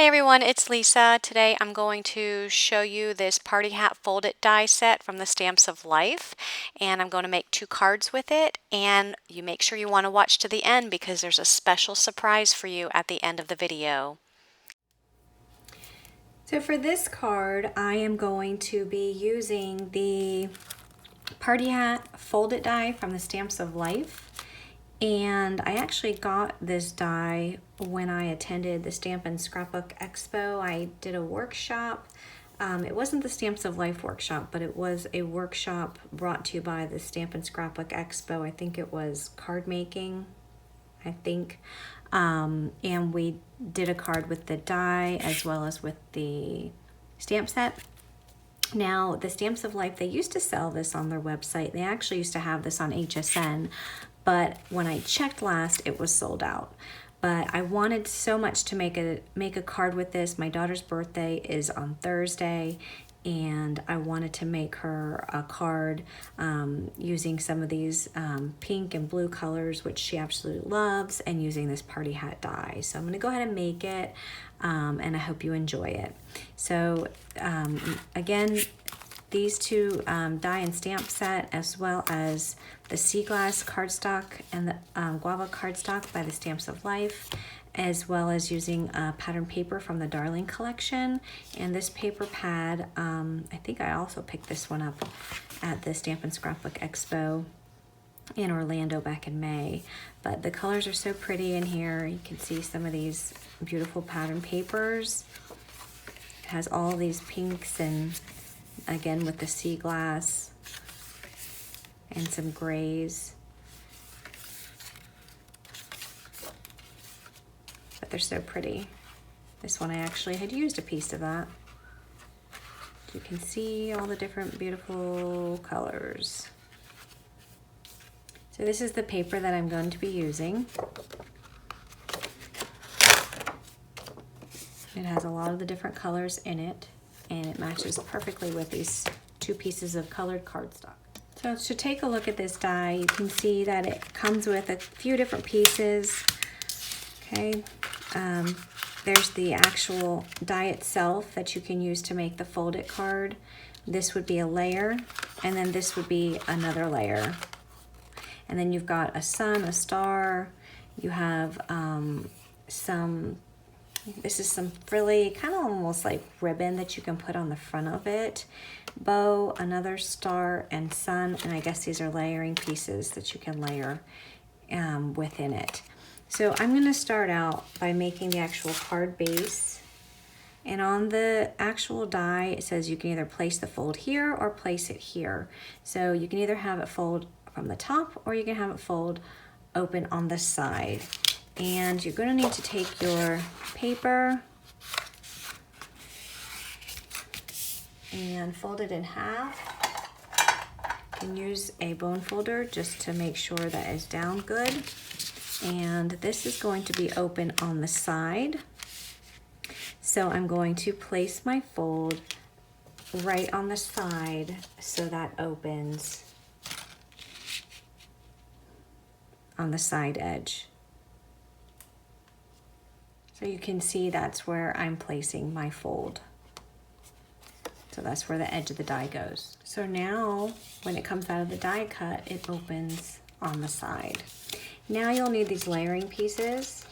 Hi everyone, it's Lisa. Today I'm going to show you this party hat fold-it die set from the Stamps of Life, and I'm going to make 2 cards with it, and you make sure you want to watch to the end because there's a special surprise for you at the end of the video. So for this card, I am going to be using the party hat fold-it die from the Stamps of Life. And I actually got this die when I attended the Stamp and Scrapbook Expo. I did a workshop. It wasn't the Stamps of Life workshop, but it was a workshop brought to you by the Stamp and Scrapbook Expo. I think it was card making, I think. And we did a card with the die as well as with the stamp set. Now, the Stamps of Life, they used to sell this on their website. They actually used to have this on HSN, but when I checked last, it was sold out. But I wanted so much to make a card with this. My daughter's birthday is on Thursday, and I wanted to make her a card using some of these pink and blue colors, which she absolutely loves, and using this party hat die. So I'm going to go ahead and make it, and I hope you enjoy it. So again, these two die and stamp set, as well as the Sea Glass cardstock and the Guava cardstock by the Stamps of Life, as well as using pattern paper from the Darling collection. And this paper pad, I think I also picked this one up at the Stamp and Scrapbook Expo in Orlando back in May. But the colors are so pretty in here. You can see some of these beautiful pattern papers. It has all these pinks, and again with the sea glass and some grays. But they're so pretty. This one I actually had used a piece of that. You can see all the different beautiful colors. So this is the paper that I'm going to be using. It has a lot of the different colors in it, and it matches perfectly with these 2 pieces of colored cardstock. So to take a look at this die, you can see that it comes with a few different pieces. Okay, there's the actual die itself that you can use to make the fold-it card. This would be a layer, and then this would be another layer. And then you've got a sun, a star. You have this is some frilly, kind of almost like ribbon that you can put on the front of it. Bow, another star, and sun. And I guess these are layering pieces that you can layer within it. So I'm going to start out by making the actual card base. And on the actual die, it says you can either place the fold here or place it here. So you can either have it fold from the top, or you can have it fold open on the side. And you're going to need to take your paper and fold it in half. You can use a bone folder just to make sure that it's down good. And this is going to be open on the side. So I'm going to place my fold right on the side so that opens on the side edge. So you can see that's where I'm placing my fold. So that's where the edge of the die goes. So now when it comes out of the die cut, it opens on the side. Now you'll need these layering pieces.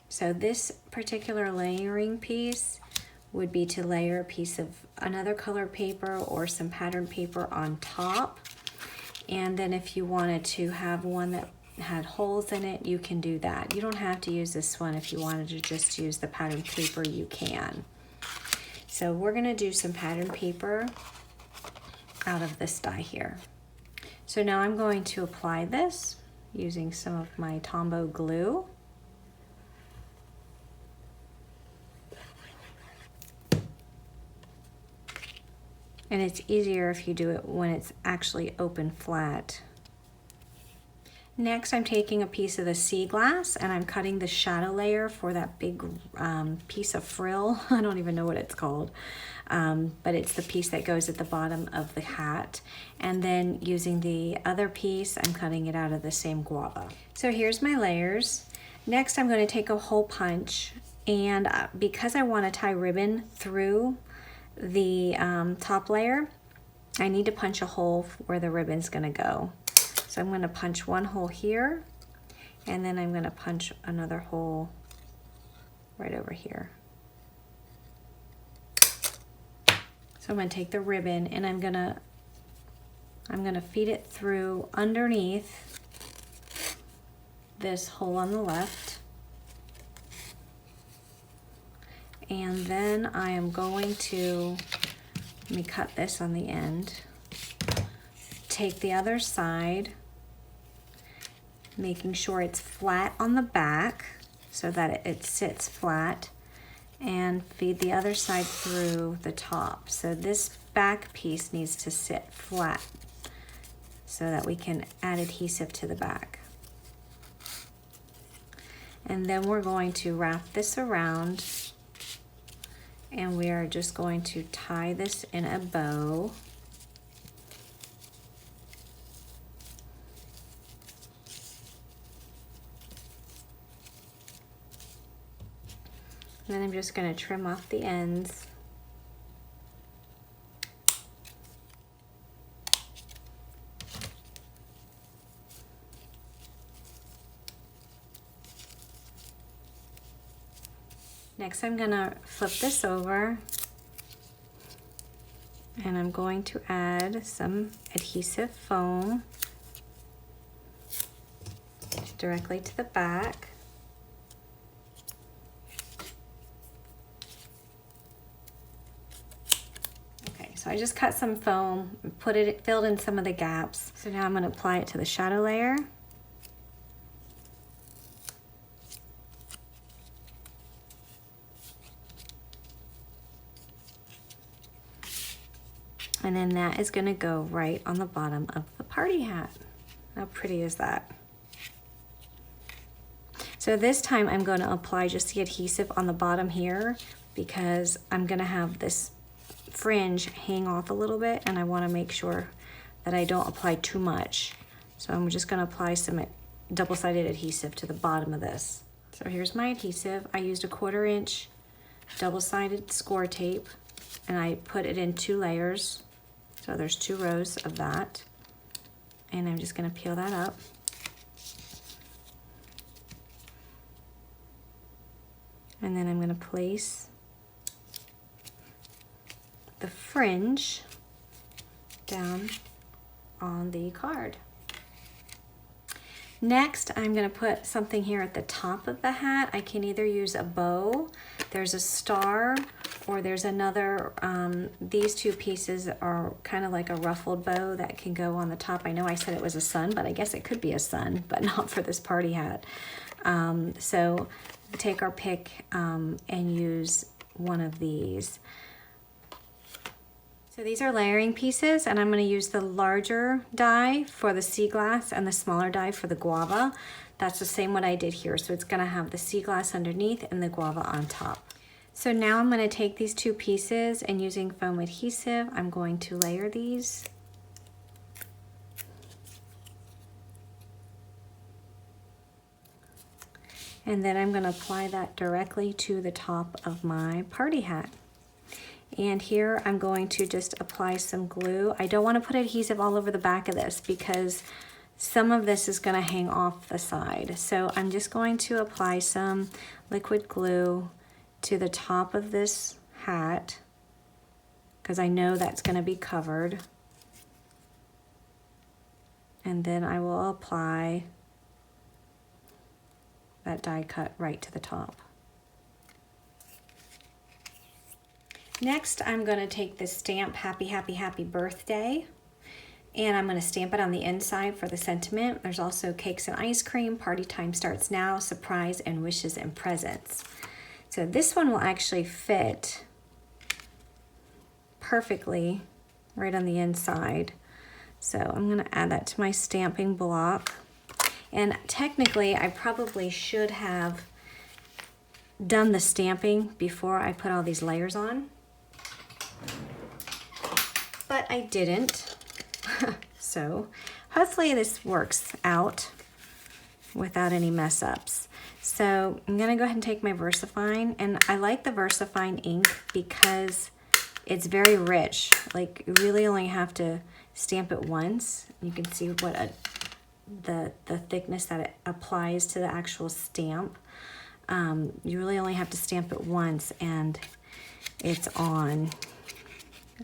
So this particular layering piece would be to layer a piece of another color paper or some pattern paper on top. And then if you wanted to have one that had holes in it, you can do that. You don't have to use this one. If you wanted to just use the pattern paper, you can. So we're going to do some pattern paper out of this die here. So now I'm going to apply this using some of my Tombow glue. And it's easier if you do it when it's actually open flat. Next, I'm taking a piece of the sea glass and I'm cutting the shadow layer for that big piece of frill. I don't even know what it's called, but it's the piece that goes at the bottom of the hat. And then using the other piece, I'm cutting it out of the same guava. So here's my layers. Next, I'm going to take a hole punch And because I want to tie ribbon through the top layer, I need to punch a hole where the ribbon's going to go. So I'm going to punch one hole here, and then I'm going to punch another hole right over here. So I'm going to take the ribbon and I'm going to feed it through underneath this hole on the left. And then I am going to, let me cut this on the end, take the other side, making sure it's flat on the back so that it sits flat, and feed the other side through the top. So this back piece needs to sit flat so that we can add adhesive to the back. And then we're going to wrap this around, and we are just going to tie this in a bow. And then I'm just going to trim off the ends. Next, I'm going to flip this over, and I'm going to add some adhesive foam directly to the back. So I just cut some foam, filled in some of the gaps. So now I'm going to apply it to the shadow layer. And then that is going to go right on the bottom of the party hat. How pretty is that? So this time I'm going to apply just the adhesive on the bottom here, because I'm going to have this fringe hang off a little bit, and I want to make sure that I don't apply too much. So I'm just going to apply some double-sided adhesive to the bottom of this. So here's my adhesive. I used a 1/4 inch double-sided score tape, and I put it in 2 layers. So there's 2 rows of that, and I'm just going to peel that up. And then I'm going to place the fringe down on the card. Next, I'm going to put something here at the top of the hat. I can either use a bow, there's a star, or there's another, these 2 pieces are kind of like a ruffled bow that can go on the top. I know I said it was a sun, but I guess it could be a sun, but not for this party hat. So take our pick and use one of these. So these are layering pieces, and I'm going to use the larger die for the sea glass and the smaller die for the guava. That's the same what I did here. So it's going to have the sea glass underneath and the guava on top. So now I'm going to take these 2 pieces, and using foam adhesive, I'm going to layer these. And then I'm going to apply that directly to the top of my party hat. And here I'm going to just apply some glue. I don't want to put adhesive all over the back of this because some of this is going to hang off the side. So I'm just going to apply some liquid glue to the top of this hat because I know that's going to be covered. And then I will apply that die cut right to the top. Next, I'm going to take this stamp, Happy, Happy, Happy Birthday, and I'm going to stamp it on the inside for the sentiment. There's also cakes and ice cream, party time starts now, surprise, and wishes and presents. So this one will actually fit perfectly right on the inside. So I'm going to add that to my stamping block. And technically, I probably should have done the stamping before I put all these layers on, but I didn't. So hopefully this works out without any mess ups. So I'm gonna go ahead and take my VersaFine, and I like the VersaFine ink because it's very rich. Like, you really only have to stamp it once. You can see what the thickness that it applies to the actual stamp. You really only have to stamp it once and it's on.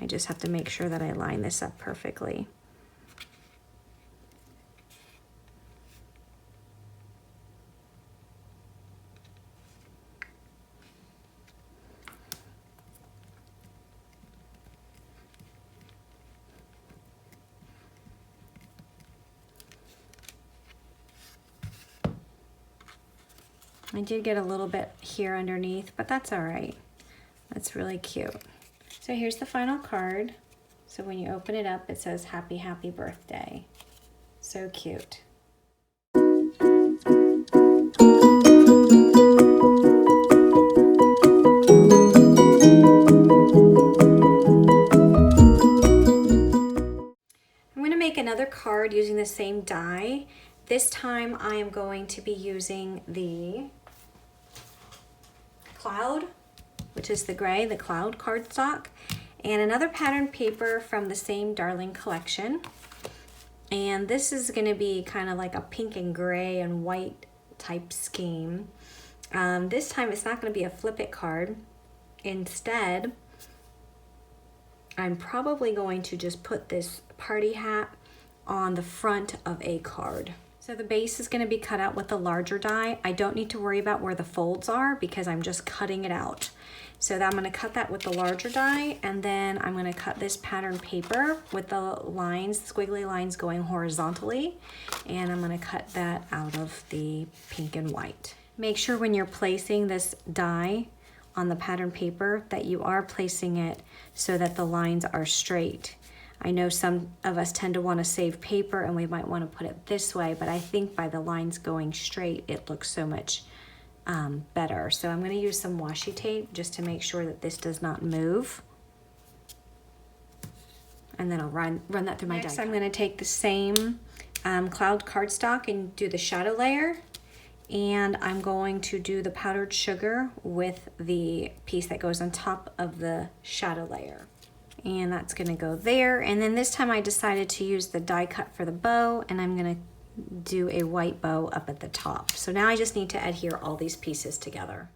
I just have to make sure that I line this up perfectly. I did get a little bit here underneath, but that's all right. That's really cute. So here's the final card. So when you open it up, it says happy, happy birthday. So cute. I'm going to make another card using the same die. This time I am going to be using the Cloud, which is the gray, the Cloud cardstock, and another pattern paper from the same Darling collection. And this is going to be kind of like a pink and gray and white type scheme. This time it's not going to be a flip it card. Instead, I'm probably going to just put this party hat on the front of a card. So the base is going to be cut out with the larger die. I don't need to worry about where the folds are because I'm just cutting it out. So I'm going to cut that with the larger die, and then I'm going to cut this pattern paper with the lines, squiggly lines going horizontally, and I'm going to cut that out of the pink and white. Make sure when you're placing this die on the pattern paper that you are placing it so that the lines are straight. I know some of us tend to want to save paper and we might want to put it this way, but I think by the lines going straight, it looks so much better. So I'm going to use some washi tape just to make sure that this does not move. And then I'll run that through my die. Next, I'm going to take the same Cloud cardstock and do the shadow layer. And I'm going to do the powdered sugar with the piece that goes on top of the shadow layer. And that's gonna go there. And then this time I decided to use the die cut for the bow, and I'm gonna do a white bow up at the top. So now I just need to adhere all these pieces together.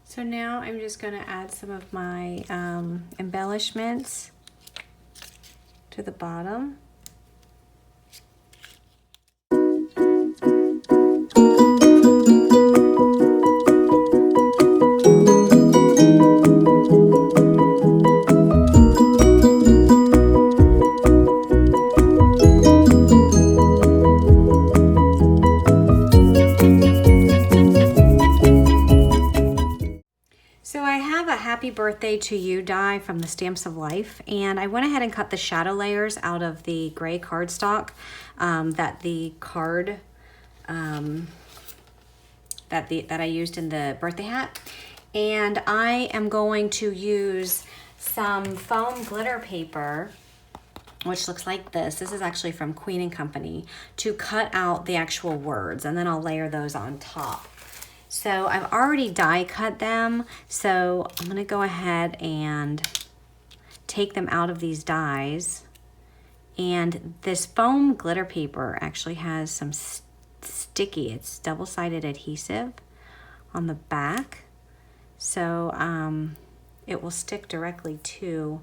So now I'm just going to add some of my embellishments to the bottom. So I have a happy birthday to you die from the Stamps of Life, and I went ahead and cut the shadow layers out of the gray cardstock that I used in the birthday hat. And I am going to use some foam glitter paper, which looks like this. This is actually from Queen & Company, to cut out the actual words, and then I'll layer those on top. So I've already die cut them, so I'm gonna go ahead and take them out of these dies. And this foam glitter paper actually has some sticky, it's double-sided adhesive on the back. So it will stick directly to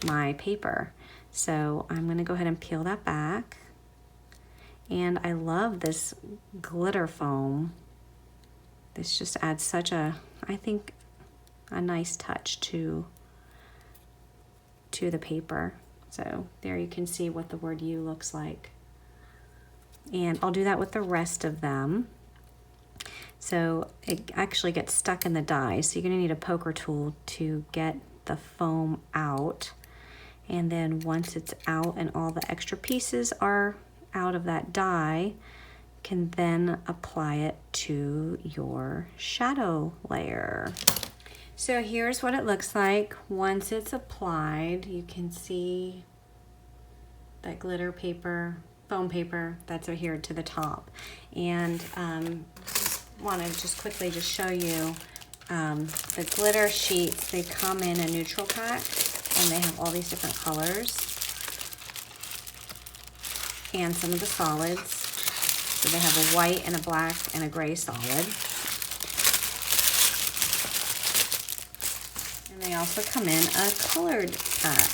my paper. So I'm gonna go ahead and peel that back. And I love this glitter foam. This just adds such a, I think, a nice touch to the paper. So there you can see what the word U looks like. And I'll do that with the rest of them. So it actually gets stuck in the die, so you're gonna need a poker tool to get the foam out. And then once it's out and all the extra pieces are out of that die, you can then apply it to your shadow layer. So here's what it looks like once it's applied. You can see that glitter paper, foam paper that's over here to the top. And want to just quickly just show you the glitter sheets. They come in a neutral pack and they have all these different colors and some of the solids. So they have a white and a black and a gray solid. And they also come in a colored pack,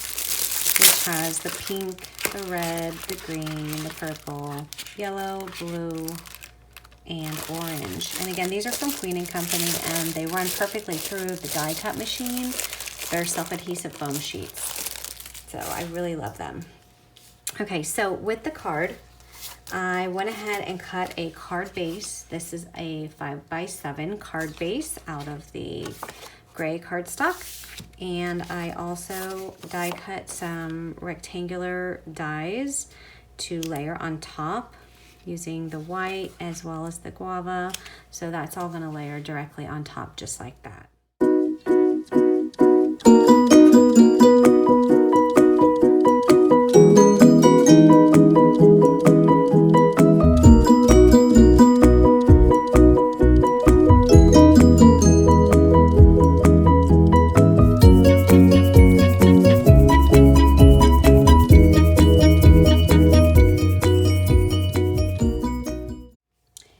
which has the pink, the red, the green, the purple, yellow, blue, and orange. And again, these are from Queen & Company, and they run perfectly through the die cut machine. They're self-adhesive foam sheets. So I really love them. Okay, so with the card, I went ahead and cut a card base. This is a 5x7 card base out of the gray cardstock. And I also die cut some rectangular dies to layer on top using the white as well as the guava. So that's all gonna layer directly on top just like that.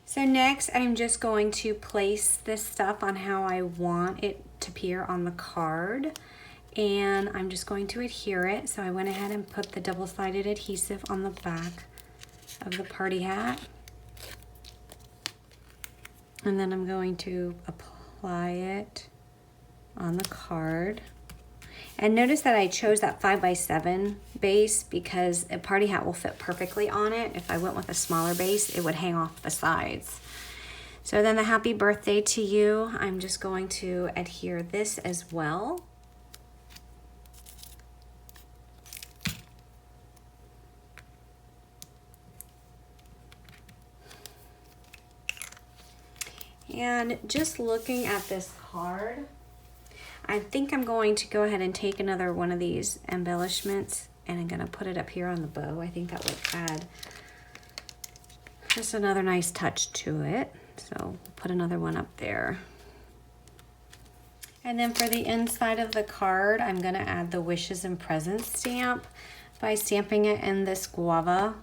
So next, I'm just going to place this stuff on how I want it to appear on the card. And I'm just going to adhere it. So I went ahead and put the double-sided adhesive on the back of the party hat. And then I'm going to apply it on the card. And notice that I chose that 5x7 base because a party hat will fit perfectly on it. If I went with a smaller base, it would hang off the sides. So then the happy birthday to you, I'm just going to adhere this as well. And just looking at this card, I think I'm going to go ahead and take another one of these embellishments and I'm gonna put it up here on the bow. I think that would add just another nice touch to it. So we'll put another one up there. And then for the inside of the card, I'm gonna add the wishes and presents stamp by stamping it in this guava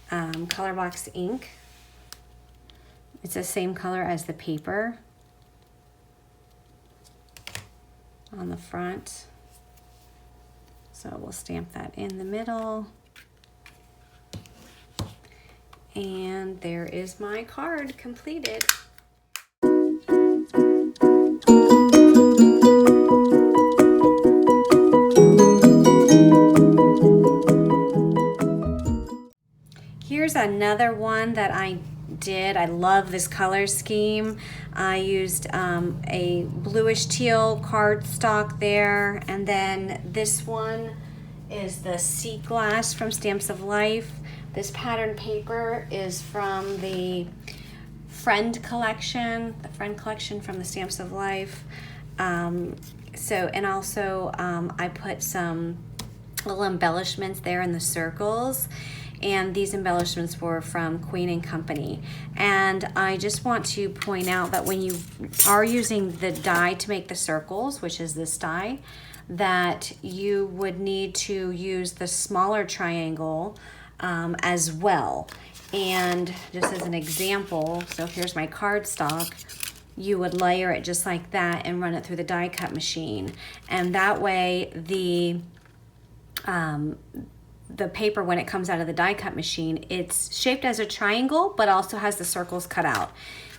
color box ink. It's the same color as the paper on the front. So we'll stamp that in the middle. And there is my card completed. Here's another one that I did. I love this color scheme. I used a bluish teal cardstock there, and then this one is the sea glass from Stamps of Life. This pattern paper is from the Friend collection, from the Stamps of Life. And also I put some little embellishments there in the circles. And these embellishments were from Queen & Company. And I just want to point out that when you are using the die to make the circles, which is this die, that you would need to use the smaller triangle as well. And just as an example, so here's my cardstock, you would layer it just like that and run it through the die cut machine. And that way the paper when it comes out of the die cut machine, it's shaped as a triangle, but also has the circles cut out.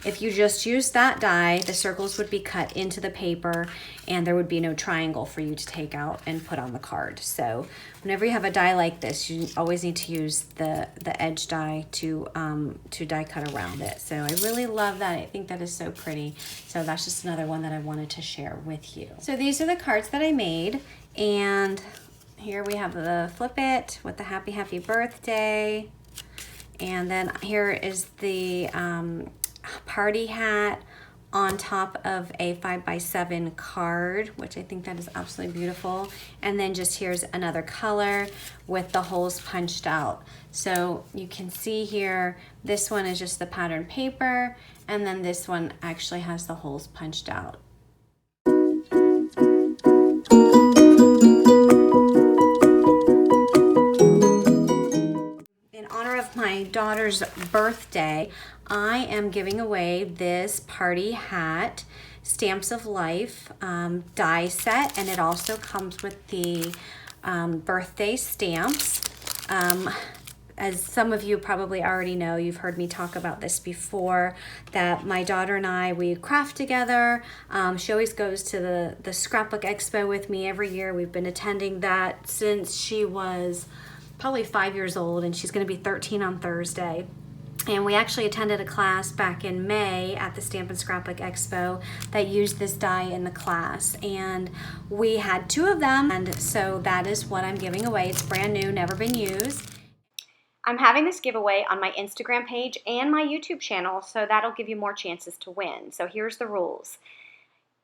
If you just use that die, the circles would be cut into the paper and there would be no triangle for you to take out and put on the card. So whenever you have a die like this, you always need to use the edge die to die cut around it. So I really love that. I think that is so pretty. So that's just another one that I wanted to share with you. So these are the cards that I made, and here we have the flip it with the happy birthday. And then here is the party hat on top of a 5x7 card, which I think that is absolutely beautiful. And then just here's another color with the holes punched out. So you can see here, this one is just the pattern paper, and then this one actually has the holes punched out. Of my daughter's birthday, I am giving away this party hat Stamps of Life die set, and it also comes with the birthday stamps. As some of you probably already know, you've heard me talk about this before, that my daughter and I, we craft together. She always goes to the Scrapbook Expo with me every year. We've been attending that since she was probably 5 years old, and she's going to be 13 on Thursday. And we actually attended a class back in May at the Stamp and Scrapbook Expo that used this die in the class, and we had 2 of them, and so that is what I'm giving away. It's brand new, never been used. I'm having this giveaway on my Instagram page and my YouTube channel, so that'll give you more chances to win. So here's the rules.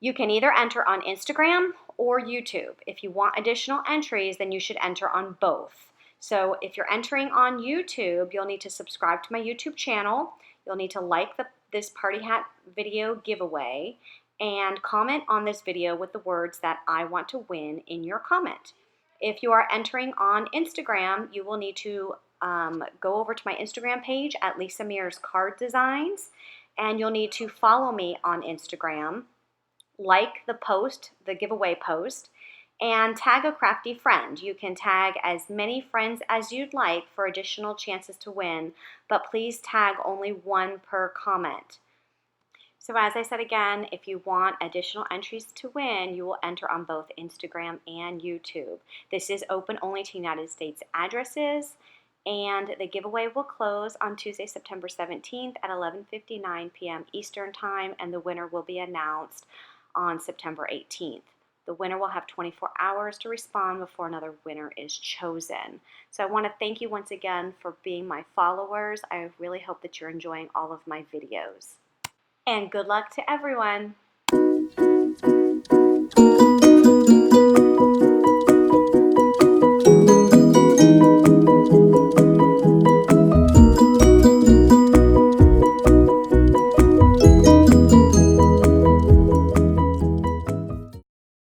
You can either enter on Instagram or YouTube. If you want additional entries, then you should enter on both. So if you're entering on YouTube, you'll need to subscribe to my YouTube channel. You'll need to like this party hat video giveaway and comment on this video with the words that I want to win in your comment. If you are entering on Instagram, you will need to go over to my Instagram page at Lisa Mears Card Designs, and you'll need to follow me on Instagram, like the post, the giveaway post, and tag a crafty friend. You can tag as many friends as you'd like for additional chances to win, but please tag only 1 per comment. So as I said again, if you want additional entries to win, you will enter on both Instagram and YouTube. This is open only to United States addresses, and the giveaway will close on Tuesday, September 17th at 11:59 p.m. Eastern Time, and the winner will be announced on September 18th. The winner will have 24 hours to respond before another winner is chosen. So I want to thank you once again for being my followers. I really hope that you're enjoying all of my videos. And good luck to everyone.